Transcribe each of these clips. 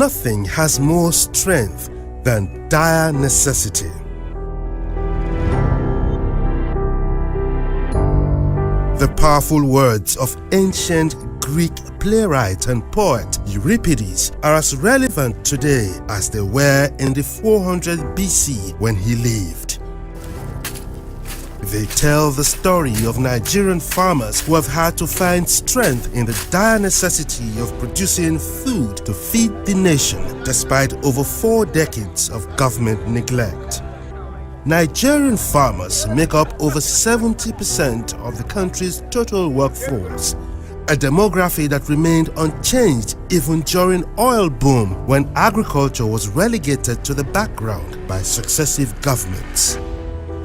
Nothing has more strength than dire necessity. The powerful words of ancient Greek playwright and poet Euripides are as relevant today as they were in the 400 BC when he lived. They tell the story of Nigerian farmers who have had to find strength in the dire necessity of producing food to feed the nation despite over 4 decades of government neglect. Nigerian farmers make up over 70% of the country's total workforce, a demography that remained unchanged even during oil boom when agriculture was relegated to the background by successive governments.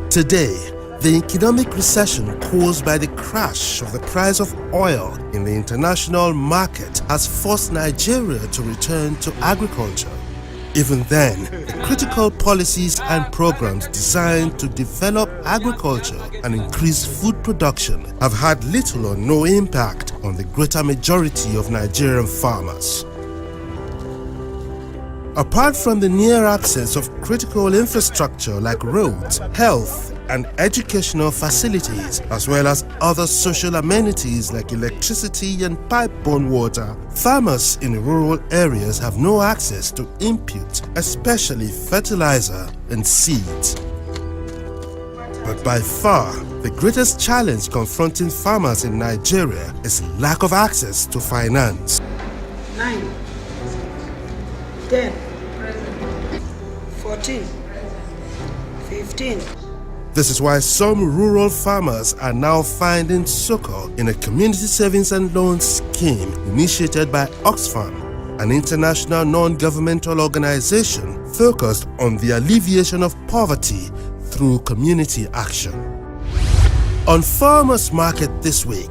Today, the economic recession caused by the crash of the price of oil in the international market has forced Nigeria to return to agriculture. Even then, the critical policies and programs designed to develop agriculture and increase food production have had little or no impact on the greater majority of Nigerian farmers. Apart from the near absence of critical infrastructure like roads, health, and educational facilities, as well as other social amenities like electricity and pipe-borne water, farmers in rural areas have no access to inputs, especially fertilizer and seeds. But by far, the greatest challenge confronting farmers in Nigeria is lack of access to finance. 9, 10, 14, 15. This is why some rural farmers are now finding succor in a community savings and loans scheme initiated by Oxfam, an international non-governmental organization focused on the alleviation of poverty through community action. On Farmers Market this week,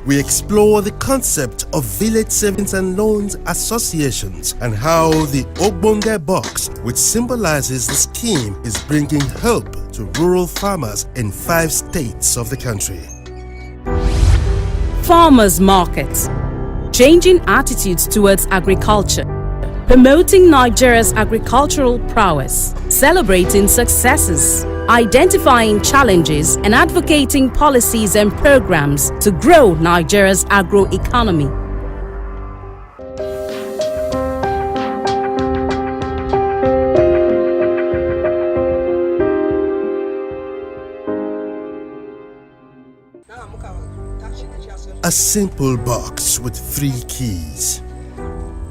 we explore the concept of village savings and loans associations and how the Ogbonge box, which symbolizes the scheme, is bringing hope to rural farmers in 5 states of the country. Farmers markets, changing attitudes towards agriculture, promoting Nigeria's agricultural prowess, celebrating successes, identifying challenges and advocating policies and programs to grow Nigeria's agro-economy. A simple box with 3 keys.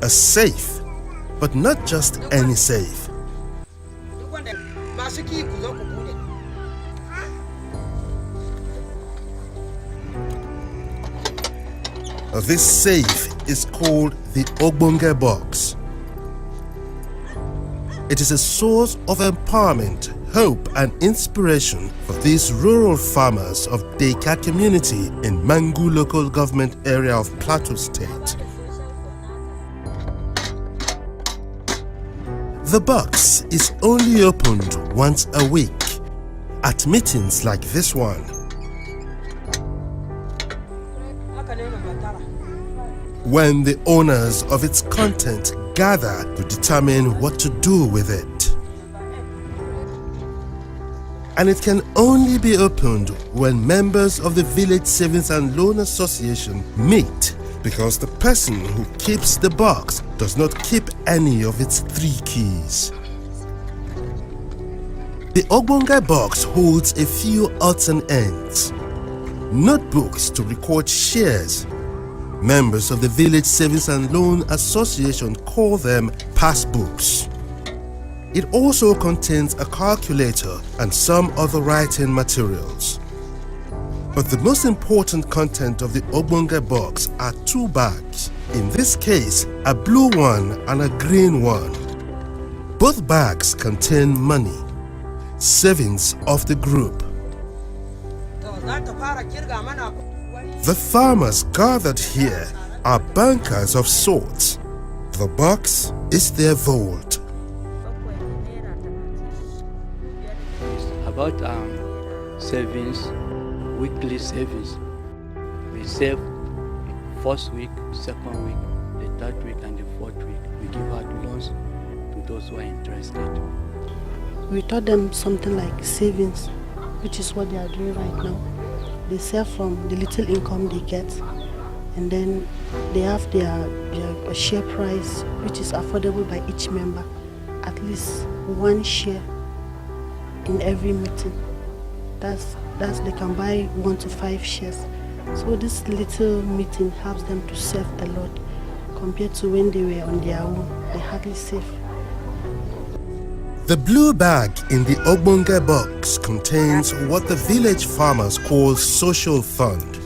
A safe, but not just any safe. This safe is called the Ogbonge box. It is a source of empowerment, hope and inspiration for these rural farmers of Deka community in Mangu local government area of Plateau State. The box is only opened once a week at meetings like this one. When the owners of its content gather to determine what to do with it. And it can only be opened when members of the Village Savings and Loan Association meet, because the person who keeps the box does not keep any of its 3 keys. The Ogbonge box holds a few odds and ends. Notebooks to record shares. Members of the Village Savings and Loan Association call them passbooks. It also contains a calculator and some other writing materials. But the most important content of the Ogbonge box are 2 bags. In this case, a blue one and a green one. Both bags contain money, savings of the group. The farmers gathered here are bankers of sorts. The box is their vault. About savings, weekly savings, we save first week, second week, the third week, and the fourth week, we give out loans to those who are interested. We taught them something like savings, which is what they are doing right now. They save from the little income they get, and then they have their share price, which is affordable by each member, at least one share in every meeting. That's they can buy 1 to 5 shares. So this little meeting helps them to save a lot compared to when they were on their own. They hardly save. The blue bag in the Ogbonge box contains what the village farmers call social fund.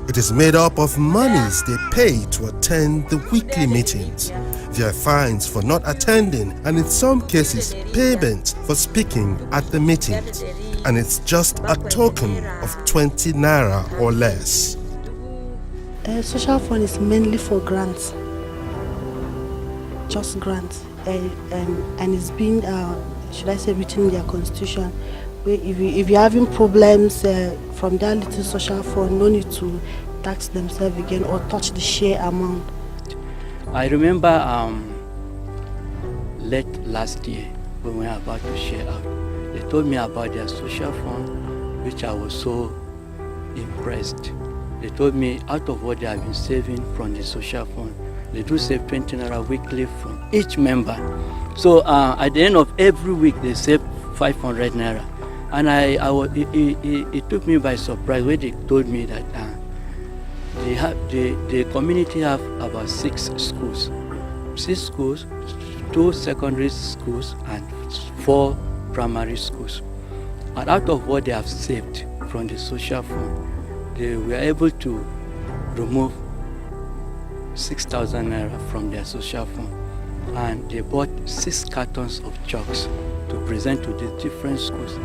It is made up of monies they pay to attend the weekly meetings, their fines for not attending, and in some cases payment for speaking at the meetings. And it's just a token of 20 naira or less. Social fund is mainly for grants, just grants, and it's been, should I say, written in their constitution. Where if you're having problems from that little social fund, no need to tax themselves again or touch the share amount. I remember late last year when we were about to share out, they told me about their social fund, which I was so impressed. They told me out of what they have been saving from the social fund, they do save 20 naira weekly from each member. So at the end of every week, they save 500 naira. And it took me by surprise when they told me that the community have about 6 schools. 6 schools, 2 secondary schools, and 4 primary schools. And out of what they have saved from the social fund, they were able to remove 6,000 naira from their social fund. And they bought 6 cartons of chalks to present to the different schools.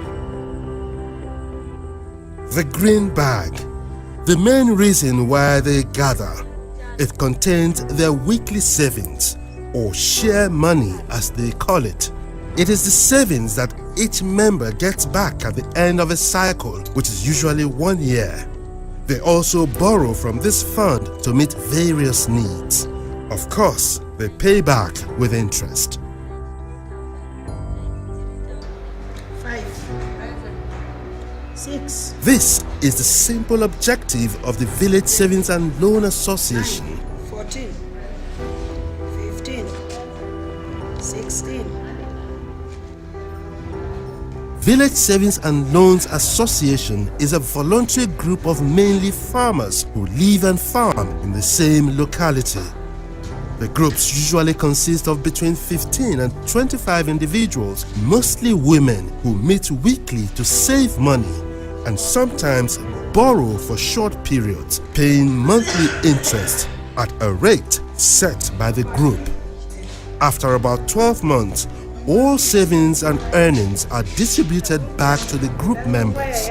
The green bag. The main reason why they gather, it contains their weekly savings, or share money as they call it. It is the savings that each member gets back at the end of a cycle, which is usually 1 year. They also borrow from this fund to meet various needs. Of course, they pay back with interest. 5, 6, This is the simple objective of the Village Savings and Loan Association. 14, 15, 16. Village Savings and Loans Association is a voluntary group of mainly farmers who live and farm in the same locality. The groups usually consist of between 15 and 25 individuals, mostly women, who meet weekly to save money and sometimes borrow for short periods, paying monthly interest at a rate set by the group. After about 12 months, all savings and earnings are distributed back to the group members.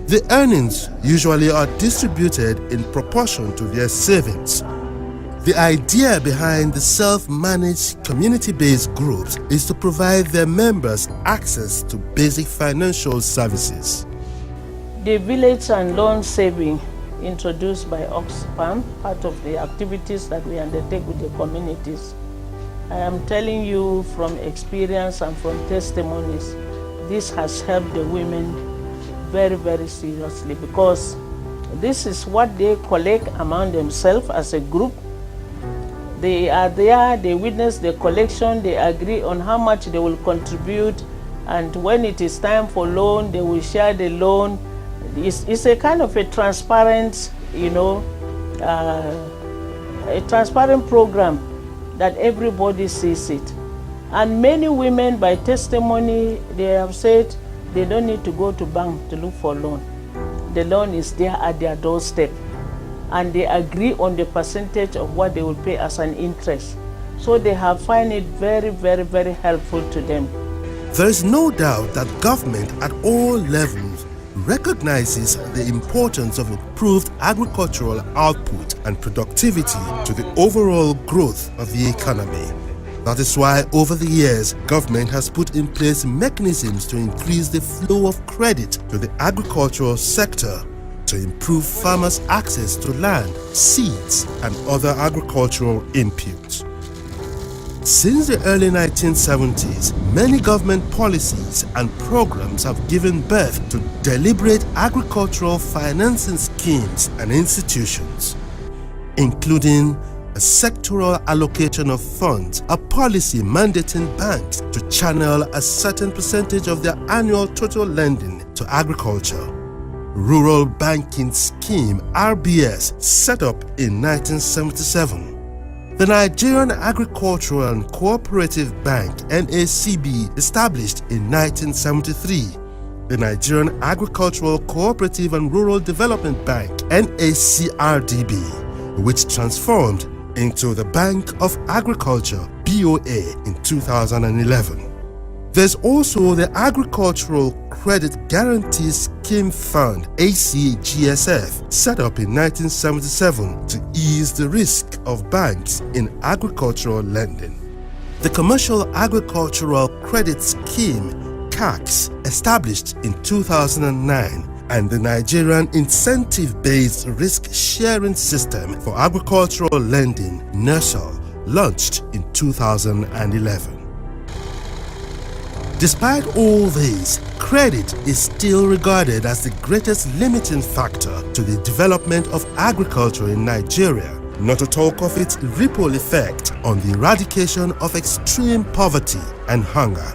The earnings usually are distributed in proportion to their savings. The idea behind the self-managed community-based groups is to provide their members access to basic financial services. The village and loan saving introduced by Oxfam, part of the activities that we undertake with the communities. I am telling you from experience and from testimonies, this has helped the women very, very seriously, because this is what they collect among themselves as a group. They are there, they witness the collection, they agree on how much they will contribute, and when it is time for loan, they will share the loan. It's a kind of a transparent, a transparent program that everybody sees it. And many women, by testimony, they have said they don't need to go to bank to look for loan. The loan is there at their doorstep, and they agree on the percentage of what they will pay as an interest. So they have found it very, very, very helpful to them. There is no doubt that government at all levels recognizes the importance of improved agricultural output and productivity to the overall growth of the economy. That is why over the years, government has put in place mechanisms to increase the flow of credit to the agricultural sector, to improve farmers' access to land, seeds, and other agricultural inputs. Since the early 1970s, many government policies and programs have given birth to deliberate agricultural financing schemes and institutions, including a sectoral allocation of funds, a policy mandating banks to channel a certain percentage of their annual total lending to agriculture, Rural Banking Scheme (RBS) set up in 1977, the Nigerian Agricultural and Cooperative Bank (NACB) established in 1973, the Nigerian Agricultural Cooperative and Rural Development Bank (NACRDB), which transformed into the Bank of Agriculture (BOA) in 2011. There's also the Agricultural Credit Guarantee Scheme Fund (ACGSF), set up in 1977 to ease the risk of banks in agricultural lending. The Commercial Agricultural Credit Scheme (CACS), established in 2009, and the Nigerian Incentive-Based Risk-Sharing System for Agricultural Lending (NIRSAL), launched in 2011. Despite all this, credit is still regarded as the greatest limiting factor to the development of agriculture in Nigeria, not to talk of its ripple effect on the eradication of extreme poverty and hunger.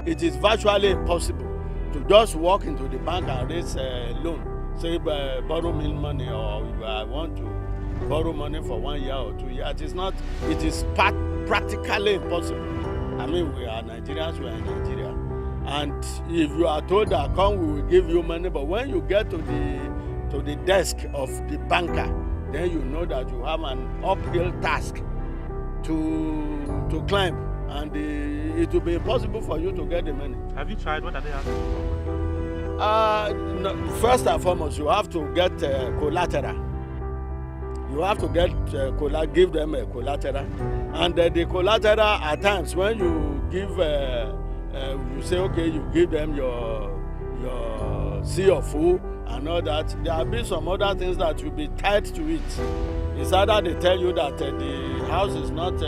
It is virtually impossible to just walk into the bank and raise a loan, say borrow me money, or I want to borrow money for 1 year or 2 years. It is practically impossible. I mean, we are Nigerians, we are in Nigeria. And if you are told that come, we will give you money, but when you get to the desk of the banker, then you know that you have an uphill task to climb, and it will be impossible for you to get the money. Have you tried? What are they asking for? No, first and foremost, you have to get collateral. You have to give them a collateral, and the collateral at times when you give, you say okay, you give them your C of O and all that. There will be some other things that will be tied to it. It's either they tell you that the house is not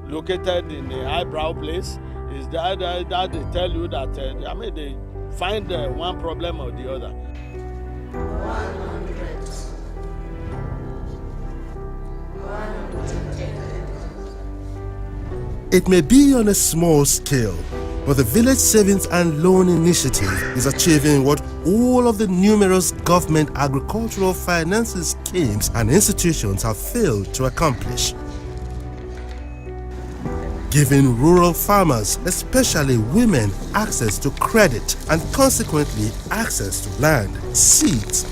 located in a highbrow place. Is that they tell you that they find one problem or the other. 100. It may be on a small scale, but the Village Savings and Loan Initiative is achieving what all of the numerous government agricultural financing schemes and institutions have failed to accomplish. Giving rural farmers, especially women, access to credit and consequently access to land, seeds,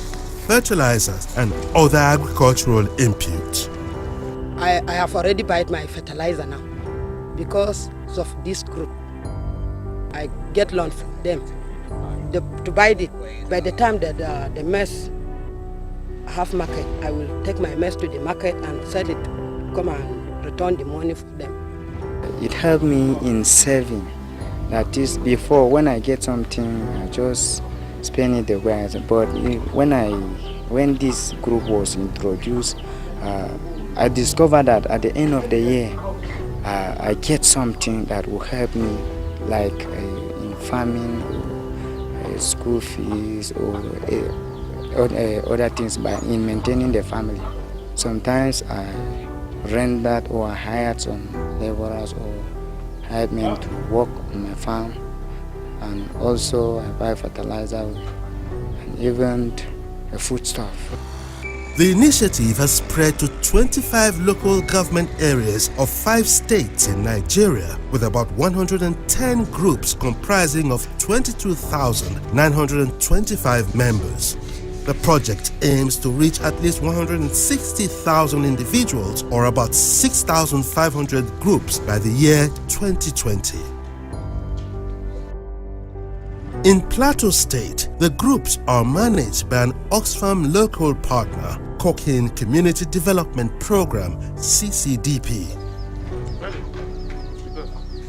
fertilizers and other agricultural inputs. I have already bought my fertilizer now because of this group. I get loan from them to buy it. By the time that the mess have market, I will take my mess to the market and sell it, come and return the money for them. It helped me in saving. That is, before when I get something, I just spend it the way I said. But when this group was introduced, I discovered that at the end of the year, I get something that will help me, like in farming, school fees, or other things, in maintaining the family. Sometimes I rent that, or I hired some laborers or hired men to work on my farm, and also I buy fertilizer and even a foodstuff. The initiative has spread to 25 local government areas of 5 states in Nigeria, with about 110 groups comprising of 22,925 members. The project aims to reach at least 160,000 individuals, or about 6,500 groups, by the year 2020. In Plateau State, the groups are managed by an Oxfam local partner, Cooking Community Development Program (CCDP).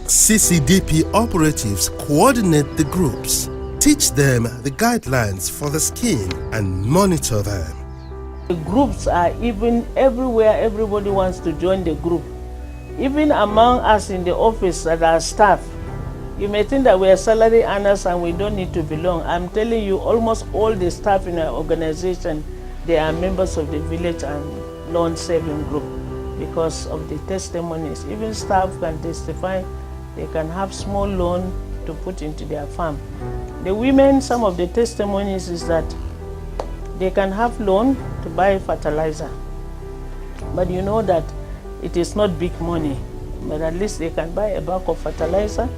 CCDP operatives coordinate the groups, teach them the guidelines for the scheme, and monitor them. The groups are even everywhere. Everybody wants to join the group. Even among us in the office that are staff, you may think that we are salary earners and we don't need to belong. I'm telling you, almost all the staff in our organization, they are members of the village and loan saving group because of the testimonies. Even staff can testify. They can have small loan to put into their farm. The women, some of the testimonies is that they can have loan to buy fertilizer. But you know that it is not big money, but at least they can buy a bag of fertilizer,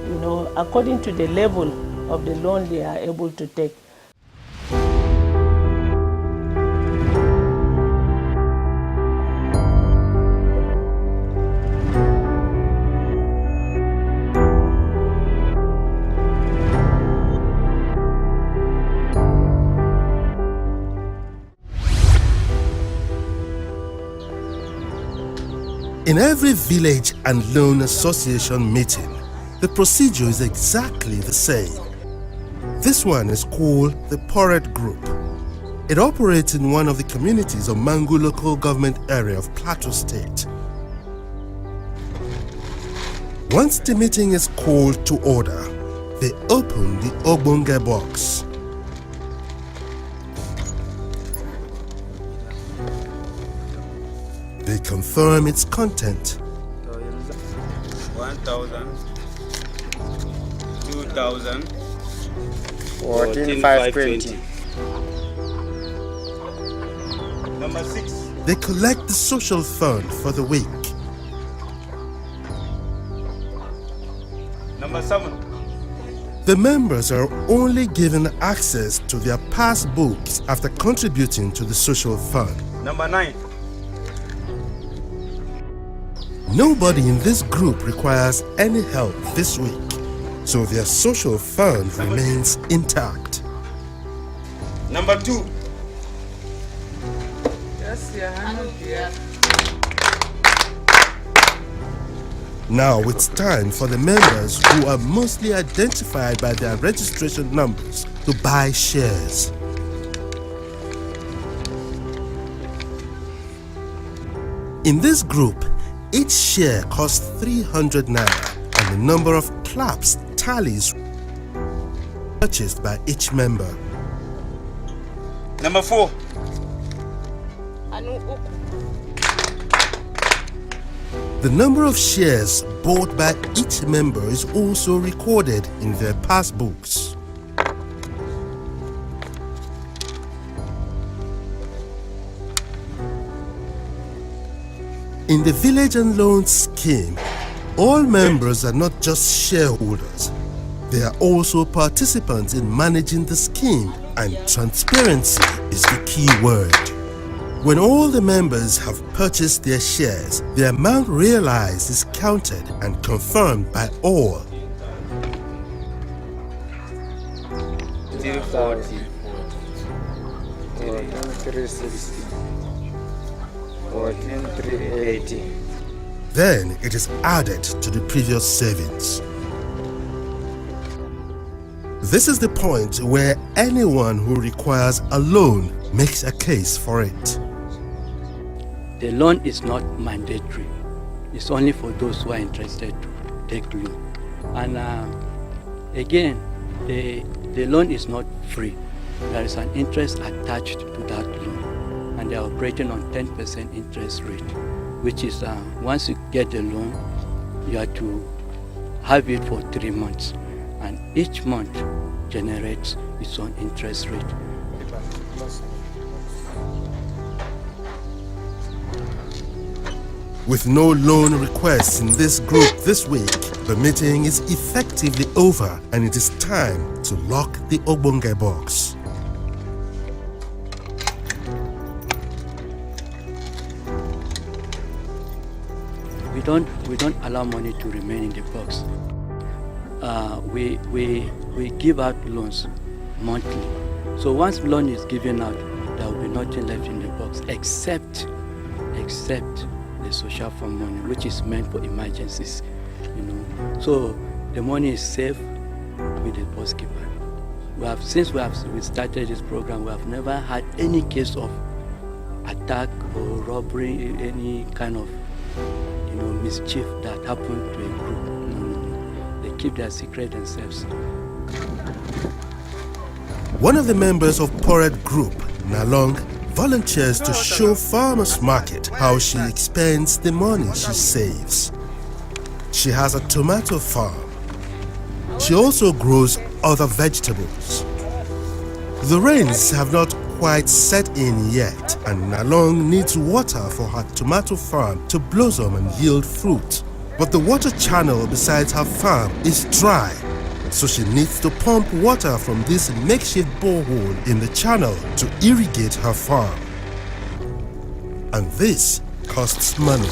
you know, according to the level of the loan they are able to take. In every village and loan association meeting, the procedure is exactly the same. This one is called the Porret Group. It operates in one of the communities of Mangu local government area of Plateau State. Once the meeting is called to order, they open the Ogbonge box. They confirm its content. 1,000, 2,000, 14,520. Number 6. They collect the social fund for the week. Number 7. The members are only given access to their past books after contributing to the social fund. Number 9. Nobody in this group requires any help this week, so their social fund remains intact. Number 2. Now it's time for the members who are mostly identified by their registration numbers to buy shares. In this group, each share costs 300 naira and the number of claps tallies purchased by each member. Number 4. The number of shares bought by each member is also recorded in their passbooks. In the Village and Loan Scheme, all members are not just shareholders. They are also participants in managing the scheme, and transparency is the key word. When all the members have purchased their shares, the amount realized is counted and confirmed by all. 340, 360, 14,380. Then it is added to the previous savings. This is the point where anyone who requires a loan makes a case for it. The loan is not mandatory. It's only for those who are interested to take loan. And again, the loan is not free. There is an interest attached to that loan, and they are operating on 10% interest rate, which is once you get the loan, you have to have it for 3 months, and each month generates its own interest rate. With no loan requests in this group this week, the meeting is effectively over and it is time to lock the Ogbonge box. We don't allow money to remain in the box. We give out loans monthly. So once loan is given out, there will be nothing left in the box except the social fund money, which is meant for emergencies, you know. So the money is safe with the post keeper. Since we started this program, we have never had any case of attack or robbery, any kind of, you know, mischief that happened to a group. They keep their secret themselves. One of the members of Poret Group, Nalong, volunteers to show Farmers Market how she expends the money she saves. She has a tomato farm. She also grows other vegetables. The rains have not quite set in yet, and Nalong needs water for her tomato farm to blossom and yield fruit. But the water channel beside her farm is dry, so she needs to pump water from this makeshift borehole in the channel to irrigate her farm. And this costs money.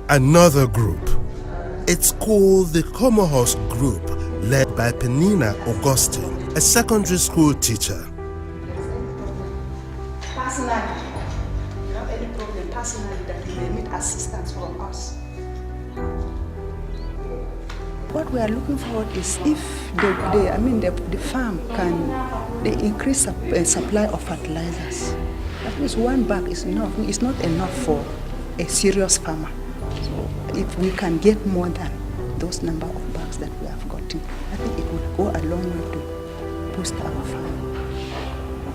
Another group. It's called the Comohos Group, led by Penina Augustine, a secondary school teacher. Personally, you have any problem personally that you may need assistance from us? What we are looking for is if the farm can increase supply of fertilizers. That means one bag is enough. It's not enough for a serious farmer. So if we can get more than those number of bags that we have gotten, I think it would go a long way to boost our farm.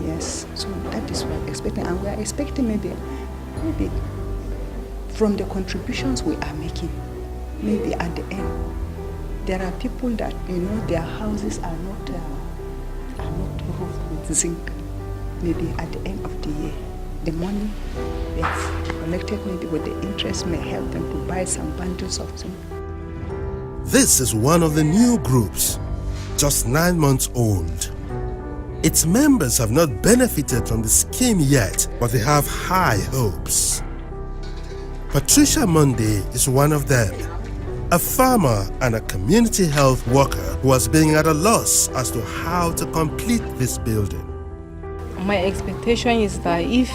Yes, so that is what we're expecting, and we are expecting maybe from the contributions we are making, maybe at the end, there are people that their houses are not roofed with zinc. Maybe at the end of the year, the money they have collected, maybe with the interest, may help them to buy some bundles of zinc. This is one of the new groups, just 9 months old. Its members have not benefited from the scheme yet, but they have high hopes. Patricia Monday is one of them, a farmer and a community health worker who was being at a loss as to how to complete this building. My expectation is that if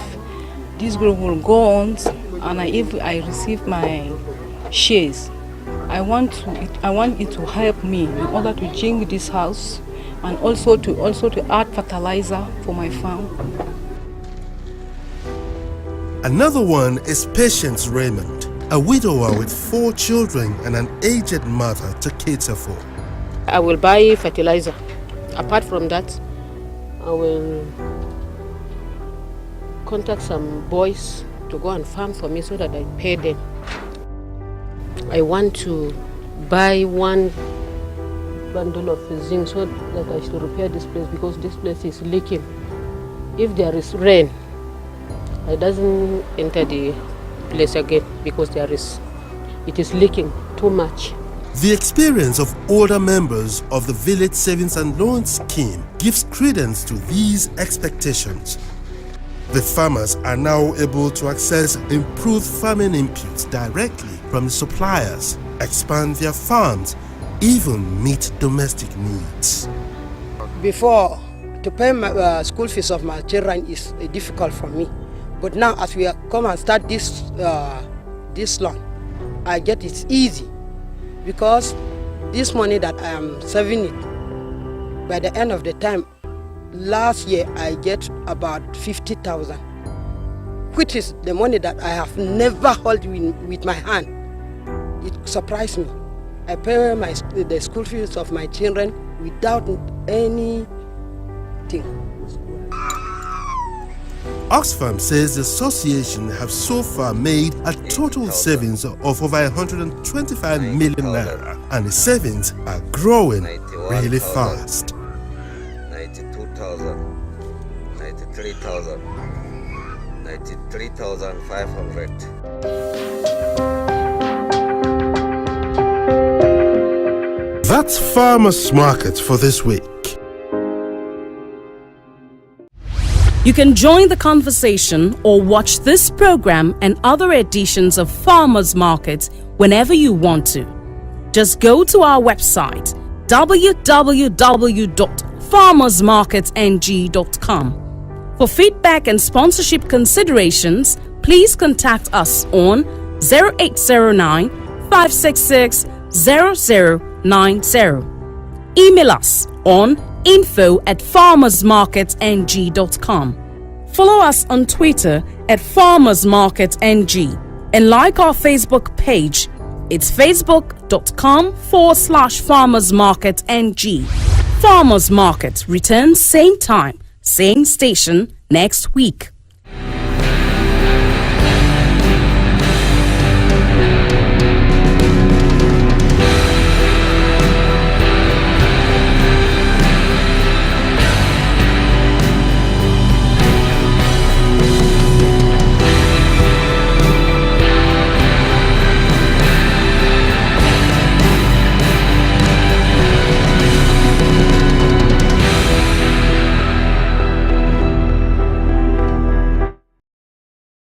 this group will go on and if I receive my shares, I want it to help me in order to change this house and also to add fertilizer for my farm. Another one is Patience Raymond, a widower with 4 children and an aged mother to cater for. I will buy fertilizer. Apart from that, I will contact some boys to go and farm for me so that I pay them. I want to buy 1 bundle of zinc so that I should repair this place because this place is leaking. If there is rain, I doesn't enter the place again because it is leaking too much. The experience of older members of the Village Savings and Loan Scheme gives credence to these expectations. The farmers are now able to access improved farming inputs directly from the suppliers, expand their farms, even meet domestic needs. Before, to pay my school fees of my children is difficult for me. But now as we come and start this loan, I get it easy because this money that I am saving it, by the end of the time, last year I get about 50,000, which is the money that I have never held with my hand. It surprised me. I pay the school fees of my children without anything. Oxfam says the association have so far made a total savings of over 125 million naira, and the savings are growing really fast. 92,000, 93,000, 93,500. That's Farmers Market for this week. You can join the conversation or watch this program and other editions of Farmers Market whenever you want to. Just go to our website www.farmersmarketng.com. For feedback and sponsorship considerations, please contact us on 0809 566 0090. Email us on info@farmersmarketng.com. Follow us on Twitter @farmersmarketng and like our Facebook page. It's facebook.com/farmersmarketng. Farmers Market returns same time, same station next week.